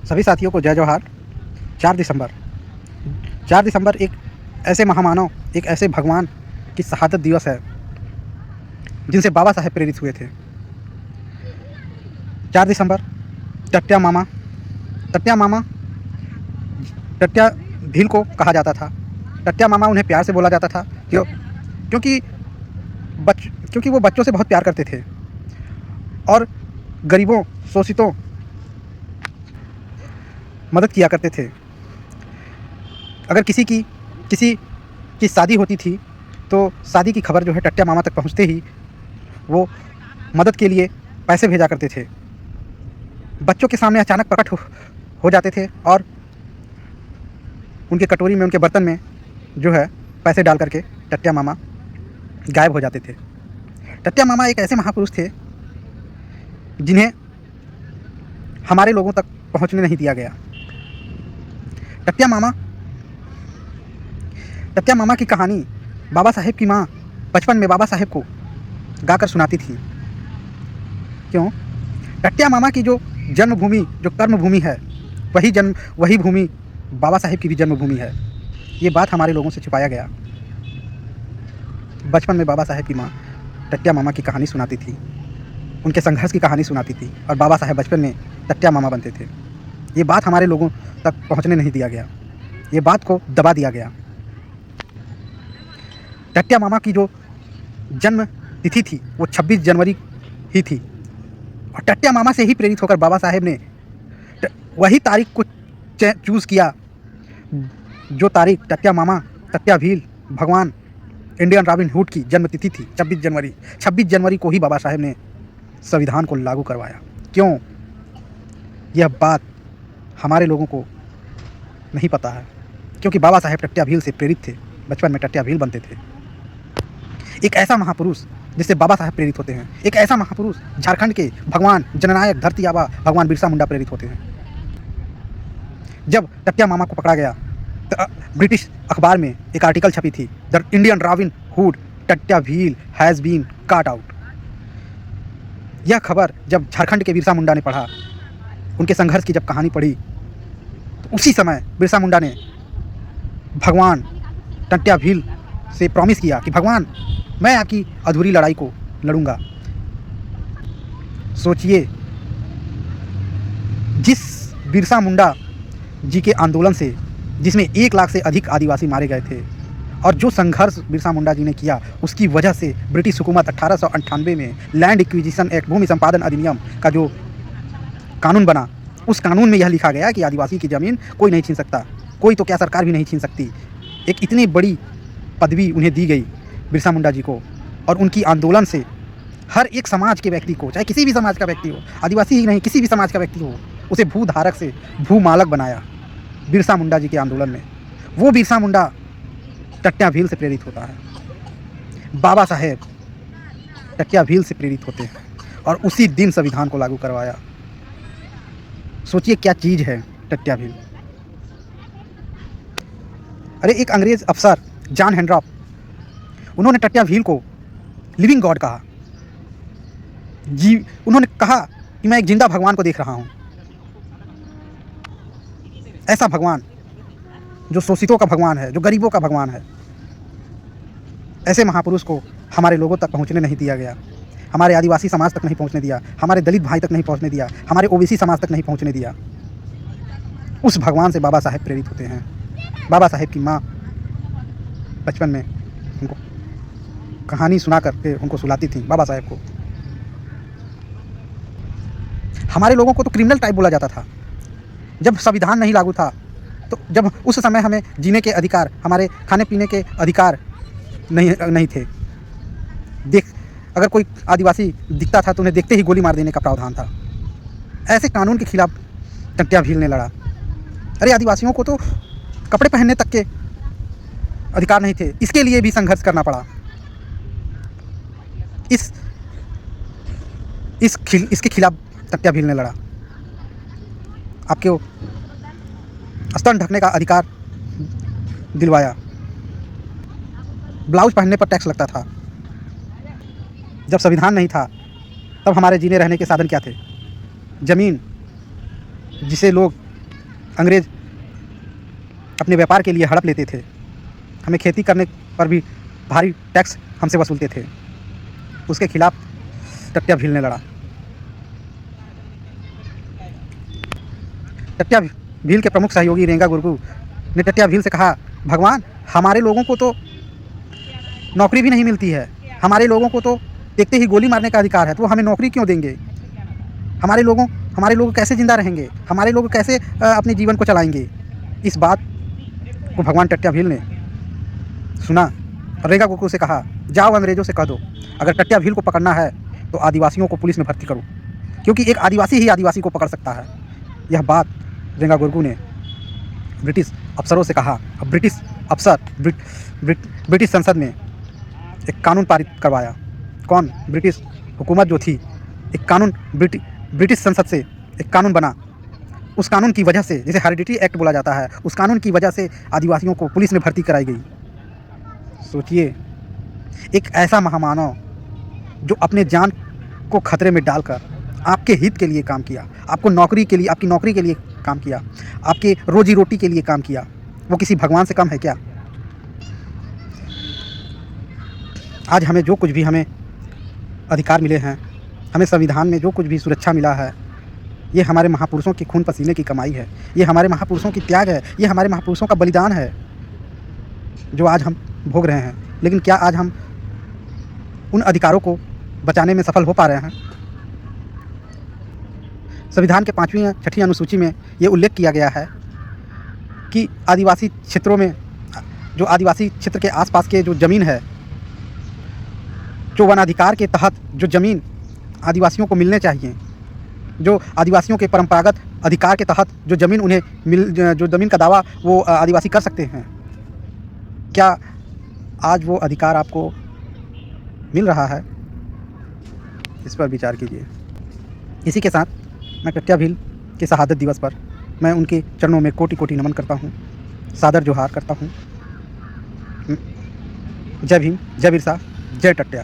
सभी साथियों को जय जोहार। 4 दिसंबर 4 दिसंबर एक ऐसे महामानव, एक ऐसे भगवान की शहादत दिवस है जिनसे बाबा साहेब प्रेरित हुए थे। 4 दिसंबर टट्या मामा, टट्या मामा टट्या भील को कहा जाता था। टट्या मामा उन्हें प्यार से बोला जाता था क्योंकि क्योंकि वो बच्चों से बहुत प्यार करते थे और गरीबों, शोषितों मदद किया करते थे। अगर किसी की शादी होती थी तो शादी की खबर जो है टट्या मामा तक पहुंचते ही वो मदद के लिए पैसे भेजा करते थे। बच्चों के सामने अचानक प्रकट हो जाते थे और उनके कटोरी में, उनके बर्तन में जो है पैसे डाल करके टट्या मामा गायब हो जाते थे। टट्या मामा एक ऐसे महापुरुष थे जिन्हें हमारे लोगों तक पहुंचने नहीं दिया गया। टट्या मामा की कहानी बाबा साहेब की माँ बचपन में बाबा साहेब को गाकर सुनाती थी। क्यों? टट्या मामा की जो जन्मभूमि, जो कर्मभूमि है, वही भूमि बाबा साहेब की भी जन्मभूमि है। ये बात हमारे लोगों से छुपाया गया। बचपन में बाबा साहेब की माँ टट्या मामा की कहानी सुनाती थी, उनके संघर्ष की कहानी सुनाती थी और बाबा साहेब बचपन में टट्या मामा बनते थे। ये बात हमारे लोगों तक पहुंचने नहीं दिया गया, ये बात को दबा दिया गया। टट्या मामा की जो जन्म तिथि थी वो 26 जनवरी ही थी और टट्या मामा से ही प्रेरित होकर बाबा साहेब ने वही तारीख को चूज़ किया जो तारीख टट्या मामा, टट्या भील, भगवान इंडियन रॉबिन हुड की जन्मतिथि थी। 26 जनवरी को ही बाबा साहेब ने संविधान को लागू करवाया। क्यों? यह बात हमारे लोगों को नहीं पता है, क्योंकि बाबा साहेब टट्या भील से प्रेरित थे, बचपन में टट्या भील बनते थे। एक ऐसा महापुरुष जिससे बाबा साहेब प्रेरित होते हैं, एक ऐसा महापुरुष झारखंड के भगवान जननायक धरती आबा भगवान बिरसा मुंडा प्रेरित होते हैं। जब टट्या मामा को पकड़ा गया तो ब्रिटिश अखबार में एक आर्टिकल छपी थी, द इंडियन रॉबिन हुड टट्या Bhil has been caught out. यह खबर जब झारखंड के बिरसा मुंडा ने पढ़ा, उनके संघर्ष की जब कहानी पढ़ी, तो उसी समय बिरसा मुंडा ने भगवान टट्या भील से प्रॉमिस किया कि भगवान, मैं आपकी अधूरी लड़ाई को लड़ूंगा। सोचिए, जिस बिरसा मुंडा जी के आंदोलन से, जिसमें 1 लाख से अधिक आदिवासी मारे गए थे और जो संघर्ष बिरसा मुंडा जी ने किया, उसकी वजह से ब्रिटिश हुकूमत 1898 में लैंड एक्विजिशन एक्ट, भूमि संपादन अधिनियम का जो कानून बना, उस कानून में यह लिखा गया कि आदिवासी की ज़मीन कोई नहीं छीन सकता, कोई तो क्या सरकार भी नहीं छीन सकती। एक इतनी बड़ी पदवी उन्हें दी गई बिरसा मुंडा जी को, और उनकी आंदोलन से हर एक समाज के व्यक्ति को, चाहे किसी भी समाज का व्यक्ति हो, आदिवासी ही नहीं, किसी भी समाज का व्यक्ति हो, उसे भूधारक से भूमालक बनाया बिरसा मुंडा जी के आंदोलन में। वो बिरसा मुंडा टट्या भील से प्रेरित होता है। बाबा साहेब टट्या भील से प्रेरित होते हैं और उसी दिन संविधान को लागू करवाया। सोचिए क्या चीज़ है टट्या भील। अरे एक अंग्रेज अफसर जॉन हेनरॉप, उन्होंने टट्या भील को लिविंग गॉड कहा। उन्होंने कहा कि मैं एक जिंदा भगवान को देख रहा हूँ। ऐसा भगवान जो शोषितों का भगवान है, जो गरीबों का भगवान है, ऐसे महापुरुष को हमारे लोगों तक पहुँचने नहीं दिया गया, हमारे आदिवासी समाज तक नहीं पहुँचने दिया, हमारे दलित भाई तक नहीं पहुँचने दिया, हमारे ओबीसी समाज तक नहीं पहुँचने दिया। उस भगवान से बाबा साहेब प्रेरित होते हैं। बाबा साहेब की माँ बचपन में उनको कहानी सुना करके उनको सुलाती थी, बाबा साहेब को। हमारे लोगों को तो क्रिमिनल टाइप बोला जाता था। जब संविधान नहीं लागू था, तो जब उस समय हमें जीने के अधिकार, हमारे खाने पीने के अधिकार नहीं थे। अगर कोई आदिवासी दिखता था तो उन्हें देखते ही गोली मार देने का प्रावधान था। ऐसे कानून के खिलाफ टट्या भील ने लड़ा। अरे आदिवासियों को तो कपड़े पहनने तक के अधिकार नहीं थे, इसके लिए भी संघर्ष करना पड़ा। इसके खिलाफ टट्या भील ने लड़ा। आपको स्तन ढकने का अधिकार दिलवाया। ब्लाउज पहनने पर टैक्स लगता था। जब संविधान नहीं था तब हमारे जीने रहने के साधन क्या थे? ज़मीन, जिसे लोग अंग्रेज़ अपने व्यापार के लिए हड़प लेते थे। हमें खेती करने पर भी भारी टैक्स हमसे वसूलते थे। उसके खिलाफ टट्या भील ने लड़ा। टट्या भील के प्रमुख सहयोगी रेंगा गुरगू ने टट्या भील से कहा, भगवान, हमारे लोगों को तो नौकरी भी नहीं मिलती है, हमारे लोगों को तो देखते ही गोली मारने का अधिकार है, तो हमें नौकरी क्यों देंगे? हमारे लोग कैसे ज़िंदा रहेंगे? हमारे लोग कैसे अपने जीवन को चलाएंगे? इस बात को भगवान टट्या भील ने सुना और रेंगा गुरगू से कहा, जाओ अंग्रेज़ों से कह दो, अगर टट्या भील को पकड़ना है तो आदिवासियों को पुलिस में भर्ती करो, क्योंकि एक आदिवासी ही आदिवासी को पकड़ सकता है। यह बात रेंगा गुरगू ने ब्रिटिश अफसरों से कहा। अब ब्रिटिश अफसर ब्रिटिश संसद में एक कानून पारित करवाया। कौन? ब्रिटिश हुकूमत जो थी, एक कानून ब्रिटिश संसद से एक कानून बना। उस कानून की वजह से, जिसे हेरिडिटी एक्ट बोला जाता है, उस कानून की वजह से आदिवासियों को पुलिस में भर्ती कराई गई। सोचिए, एक ऐसा महामानव जो अपने जान को खतरे में डालकर आपके हित के लिए काम किया, आपको नौकरी के लिए, आपकी नौकरी के लिए काम किया, आपके रोजी रोटी के लिए काम किया, वो किसी भगवान से कम है क्या? आज हमें जो कुछ भी हमें अधिकार मिले हैं, हमें संविधान में जो कुछ भी सुरक्षा मिला है, ये हमारे महापुरुषों के खून पसीने की कमाई है, ये हमारे महापुरुषों की त्याग है, ये हमारे महापुरुषों का बलिदान है जो आज हम भोग रहे हैं। लेकिन क्या आज हम उन अधिकारों को बचाने में सफल हो पा रहे हैं? संविधान के 5वीं 6ठी अनुसूची में ये उल्लेख किया गया है कि आदिवासी क्षेत्रों में, जो आदिवासी क्षेत्र के आसपास के जो ज़मीन है, जो वन अधिकार के तहत जो ज़मीन आदिवासियों को मिलने चाहिए, जो आदिवासियों के परंपरागत अधिकार के तहत जो ज़मीन उन्हें जो ज़मीन का दावा वो आदिवासी कर सकते हैं, क्या आज वो अधिकार आपको मिल रहा है? इस पर विचार कीजिए। इसी के साथ मैं टट्या भील के शहादत दिवस पर मैं उनके चरणों में कोटि कोटि नमन करता हूँ, सादर जोहार करता हूँ। जय भीम, जय बिरसा, जय टट्या।